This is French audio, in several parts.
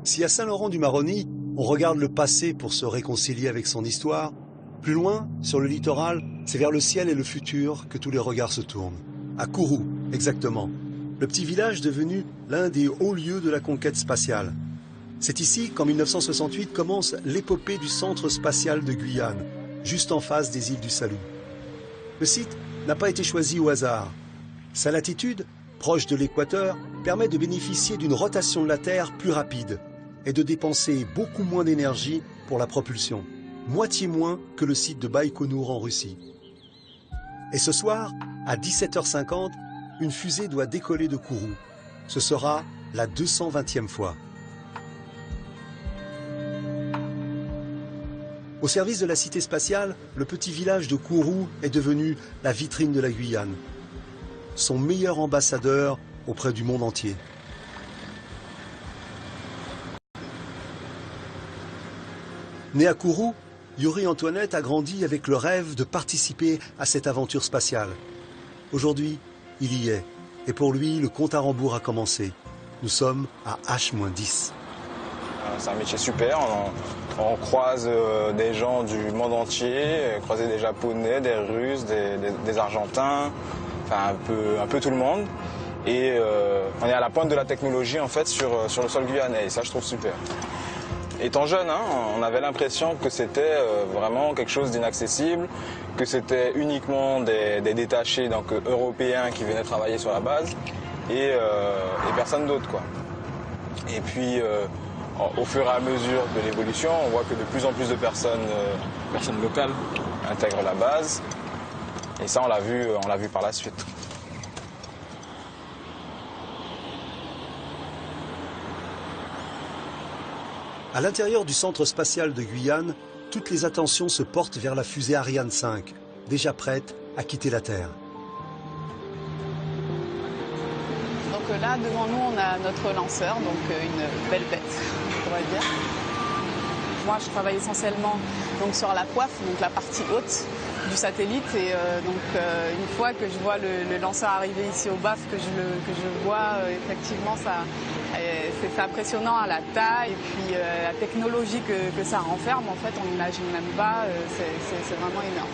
Si à Saint-Laurent-du-Maroni, on regarde le passé pour se réconcilier avec son histoire, plus loin, sur le littoral, c'est vers le ciel et le futur que tous les regards se tournent. À Kourou, exactement. Le petit village devenu l'un des hauts lieux de la conquête spatiale. C'est ici qu'en 1968 commence l'épopée du centre spatial de Guyane, juste en face des îles du Salut. Le site n'a pas été choisi au hasard. Sa latitude, proche de l'équateur, permet de bénéficier d'une rotation de la Terre plus rapide et de dépenser beaucoup moins d'énergie pour la propulsion, moitié moins que le site de Baïkonour en Russie. Et ce soir, à 17h50, une fusée doit décoller de Kourou. Ce sera la 220e fois. Au service de la cité spatiale, le petit village de Kourou est devenu la vitrine de la Guyane, son meilleur ambassadeur auprès du monde entier. Né à Kourou, Yuri Antoinette a grandi avec le rêve de participer à cette aventure spatiale. Aujourd'hui, il y est, et pour lui, le compte à rebours a commencé. Nous sommes à H-10. C'est un métier super, on croise des gens du monde entier, croiser des Japonais, des Russes, des Argentins, enfin un peu tout le monde. Et on est à la pointe de la technologie en fait sur le sol guyanais, et ça je trouve super. Étant jeune, on avait l'impression que c'était vraiment quelque chose d'inaccessible, que c'était uniquement des détachés donc, européens qui venaient travailler sur la base et personne d'autre, quoi. Et puis au fur et à mesure de l'évolution, on voit que de plus en plus de personnes locales intègrent la base. Et ça, on l'a vu par la suite. À l'intérieur du centre spatial de Guyane, toutes les attentions se portent vers la fusée Ariane 5, déjà prête à quitter la Terre. Donc là, devant nous, on a notre lanceur, donc une belle bête, on pourrait dire. Moi, je travaille essentiellement donc, sur la coiffe, donc la partie haute du satellite. Et une fois que je vois le lanceur arriver ici au BAF, que je vois effectivement, c'est impressionnant à la taille et puis la technologie que ça renferme. En fait, on n'imagine même pas, c'est vraiment énorme.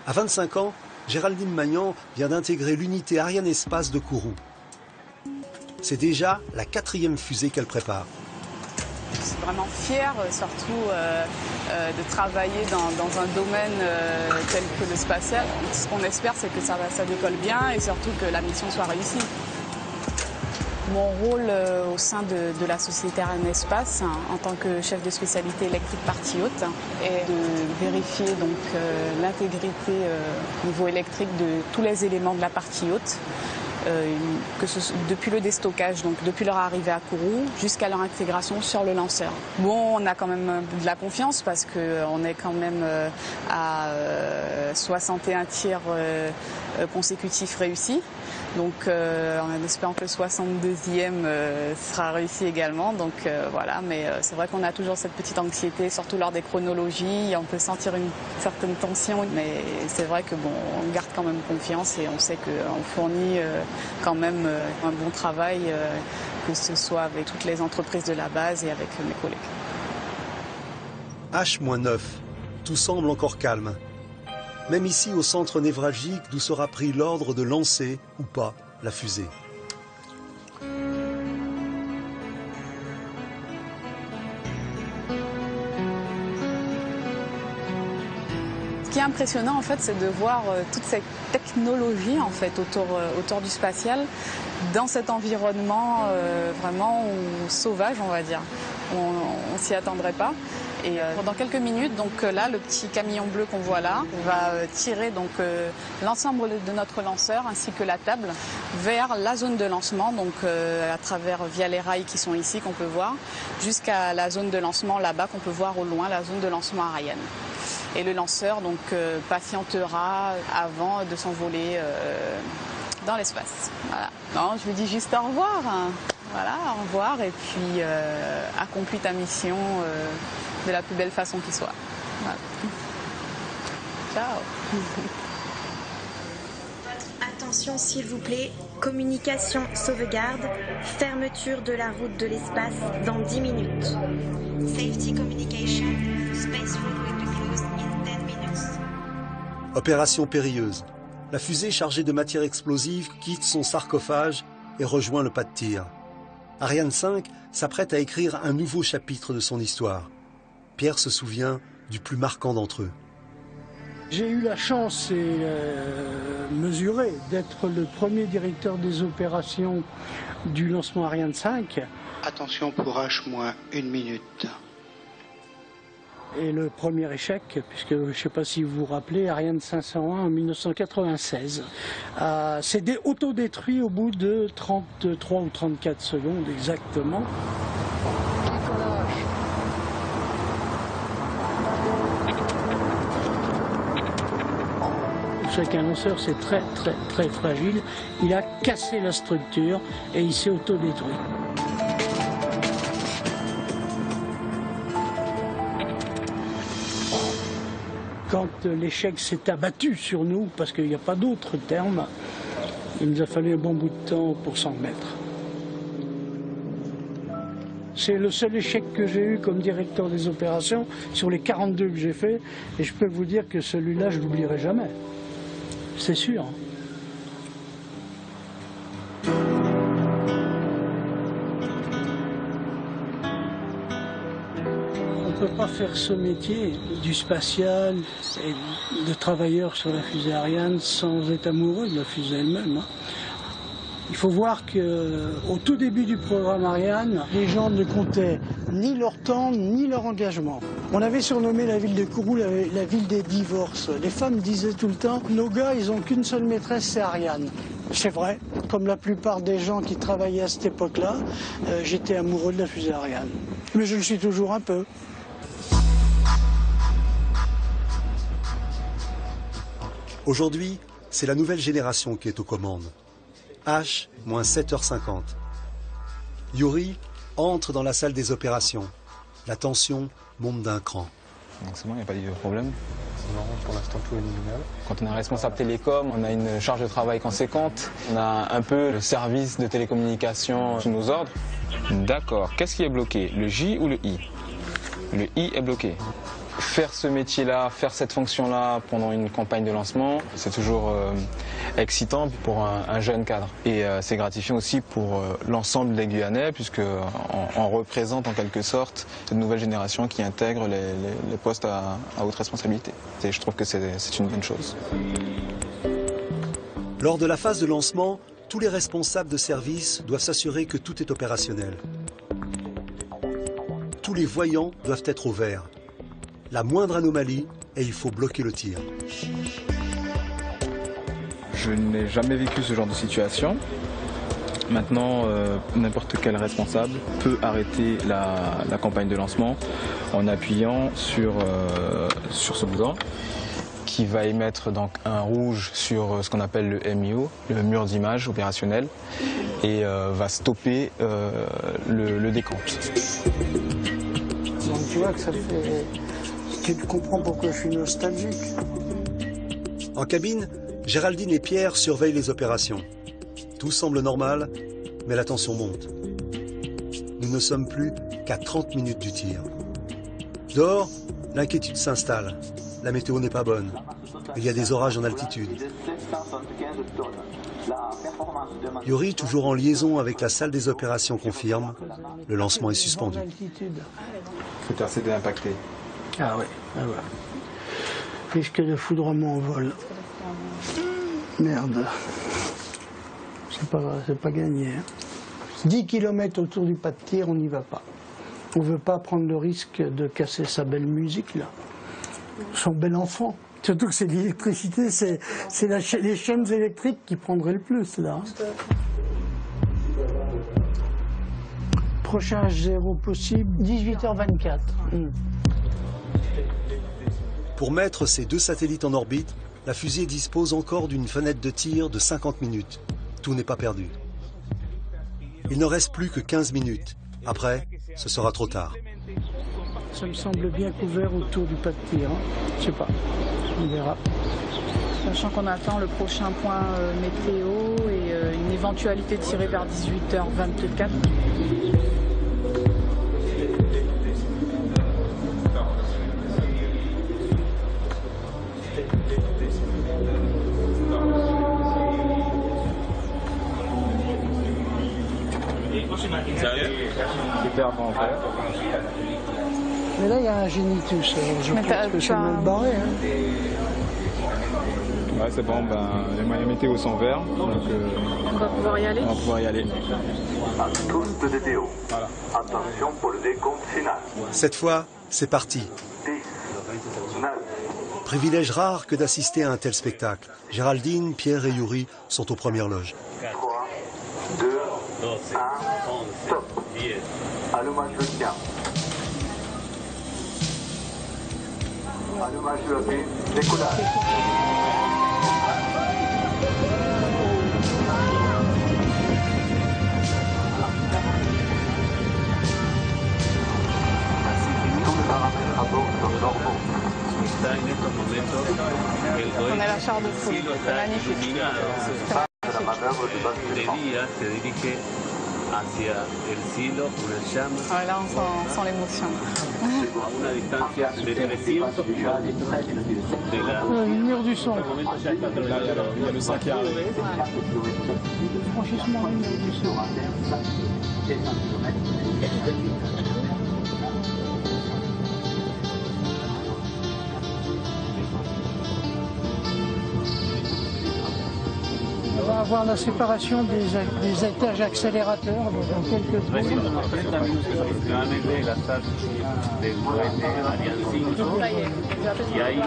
À 25 ans, Géraldine Magnan vient d'intégrer l'unité Ariane Espace de Kourou. C'est déjà la 4e fusée qu'elle prépare. Je suis vraiment fière, surtout de travailler dans un domaine tel que le spatial. Ce qu'on espère, c'est que ça décolle bien et surtout que la mission soit réussie. Mon rôle au sein de la société Ariane Espace, en tant que chef de spécialité électrique partie haute, est de vérifier l'intégrité au niveau électrique de tous les éléments de la partie haute. Depuis le déstockage, donc depuis leur arrivée à Kourou jusqu'à leur intégration sur le lanceur. Bon, on a quand même de la confiance parce qu'on est quand même à 61 tirs consécutifs réussis. Donc en espérant que le 62e sera réussi également. Donc voilà, mais c'est vrai qu'on a toujours cette petite anxiété, surtout lors des chronologies. On peut sentir une certaine tension, mais c'est vrai que bon, on garde quand même confiance et on sait qu'on fournit quand même un bon travail, que ce soit avec toutes les entreprises de la base et avec mes collègues. H-9, tout semble encore calme. Même ici, au centre névralgique, d'où sera pris l'ordre de lancer, ou pas, la fusée. Ce qui est impressionnant, en fait, c'est de voir toute cette technologie, en fait, autour du spatial, dans cet environnement vraiment sauvage, on va dire. On s'y attendrait pas. Et dans quelques minutes, donc là, le petit camion bleu qu'on voit là va tirer donc l'ensemble de notre lanceur ainsi que la table vers la zone de lancement, donc via les rails qui sont ici qu'on peut voir, jusqu'à la zone de lancement là-bas qu'on peut voir au loin, la zone de lancement Ariane. Et le lanceur donc patientera avant de s'envoler dans l'espace. Voilà. Non, je vous dis juste au revoir. Voilà, au revoir et puis accomplis ta mission de la plus belle façon qui soit. Voilà. Ciao. Attention s'il vous plaît, Communication, sauvegarde, fermeture de la route de l'espace dans 10 minutes. Safety communication, space route will be closed in 10 minutes. Opération périlleuse. La fusée chargée de matière explosive quitte son sarcophage et rejoint le pas de tir. Ariane 5 s'apprête à écrire un nouveau chapitre de son histoire. Pierre se souvient du plus marquant d'entre eux. J'ai eu la chance et mesurée d'être le premier directeur des opérations du lancement Ariane 5. Attention pour H-1 minute. Et le premier échec, puisque je ne sais pas si vous vous rappelez, Ariane 501 en 1996 s'est autodétruit au bout de 33 ou 34 secondes exactement. Chaque lanceur, c'est très fragile. Il a cassé la structure et il s'est autodétruit. Quand l'échec s'est abattu sur nous, parce qu'il n'y a pas d'autre terme, il nous a fallu un bon bout de temps pour s'en remettre. C'est le seul échec que j'ai eu comme directeur des opérations sur les 42 que j'ai fait, et je peux vous dire que celui-là, je ne l'oublierai jamais. C'est sûr. On ne peut pas faire ce métier du spatial et de travailleur sur la fusée Ariane sans être amoureux de la fusée elle-même. Il faut voir qu'au tout début du programme Ariane, les gens ne comptaient ni leur temps ni leur engagement. On avait surnommé la ville de Kourou la ville des divorces. Les femmes disaient tout le temps, nos gars, ils n'ont qu'une seule maîtresse, c'est Ariane. C'est vrai, comme la plupart des gens qui travaillaient à cette époque-là, j'étais amoureux de la fusée Ariane. Mais je le suis toujours un peu. Aujourd'hui, c'est la nouvelle génération qui est aux commandes. H-7h50. Yuri entre dans la salle des opérations. La tension monte d'un cran. Donc c'est bon, il n'y a pas de problème. Non, pour l'instant tout est nominal. Quand on est responsable télécom, on a une charge de travail conséquente. On a un peu le service de télécommunication sous nos ordres. D'accord. Qu'est-ce qui est bloqué? Le J ou le I? Le I est bloqué. Faire ce métier-là, faire cette fonction-là pendant une campagne de lancement, c'est toujours excitant pour un jeune cadre. Et c'est gratifiant aussi pour l'ensemble des Guyanais, puisqu'on représente en quelque sorte cette nouvelle génération qui intègre les postes à haute responsabilité. Et je trouve que c'est une bonne chose. Lors de la phase de lancement, tous les responsables de service doivent s'assurer que tout est opérationnel. Tous les voyants doivent être au vert. La moindre anomalie et il faut bloquer le tir. Je n'ai jamais vécu ce genre de situation. Maintenant, n'importe quel responsable peut arrêter la campagne de lancement en appuyant sur ce bouton qui va émettre donc un rouge sur ce qu'on appelle le MIO, le mur d'image opérationnel, et va stopper le décompte. Donc tu vois que ça fait... Tu comprends pourquoi je suis nostalgique. En cabine, Géraldine et Pierre surveillent les opérations. Tout semble normal, mais la tension monte. Nous ne sommes plus qu'à 30 minutes du tir. Dehors, l'inquiétude s'installe. La météo n'est pas bonne. Il y a des orages en altitude. Yuri, toujours en liaison avec la salle des opérations, confirme. Le lancement est suspendu. Il faut assez d'impacter. Ah oui, ah ouais. Risque de foudrement au vol. Merde. C'est pas gagné. 10 km autour du pas de tir, on n'y va pas. On ne veut pas prendre le risque de casser sa belle musique, là. Son bel enfant. Surtout que c'est l'électricité, c'est les chaînes électriques qui prendraient le plus, là. Prochain H0 possible, 18h24. Pour mettre ces deux satellites en orbite, la fusée dispose encore d'une fenêtre de tir de 50 minutes. Tout n'est pas perdu. Il ne reste plus que 15 minutes. Après, ce sera trop tard. Ça me semble bien couvert autour du pas de tir. Hein. Je sais pas, on verra. Sachant qu'on attend le prochain point météo et une l'éventualité de tirer vers 18h24. Hyper bon fait. Mais là, il y a un génitus. Je pense que c'est mal barré. Hein. Ouais, c'est bon, les moyens météo sont verts, donc On va pouvoir y aller. on va pouvoir y aller. À tous de DDO. Voilà. Attention pour le décompte final. Cette fois, c'est parti. 10, 9, Privilège rare que d'assister à un tel spectacle. Géraldine, Pierre et Yuri sont aux premières loges. 3, 2, 1, stop. Allumage de tien. Allumage de la pile, décollage. Tous les paramètres à bord sont normaux. On a la charte de fou. C'est magnifique. C'est la manœuvre de basculement. hacia el cielo, una llama, Ouais, là, on sent l'émotion. a una distancia de 300 de la... Le mur du son. Il y a le 5 qui arrive. Franchissement, le mur du son. On va avoir la séparation des étages accélérateurs dans quelques secondes. Nuevamente la sal del cohete Ariane 5 Ça y est, y ahí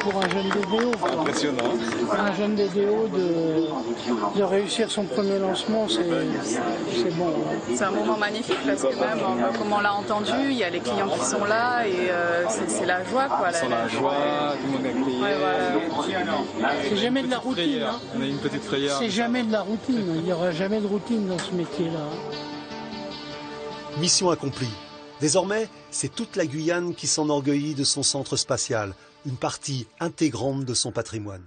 Pour un jeune DDO, Impressionnant. un jeune DDO de réussir son premier lancement, c'est bon. c'est un moment magnifique parce que même, comme on l'a entendu, il y a les clients qui sont là et c'est la joie, quoi. Sans la joie, tout le monde est crié. Ouais, voilà. C'est jamais de la routine. Hein. On a une petite frayeur. C'est jamais de la routine. Il n'y aura jamais de routine dans ce métier-là. Mission accomplie. Désormais, c'est toute la Guyane qui s'enorgueillit de son centre spatial, une partie intégrante de son patrimoine.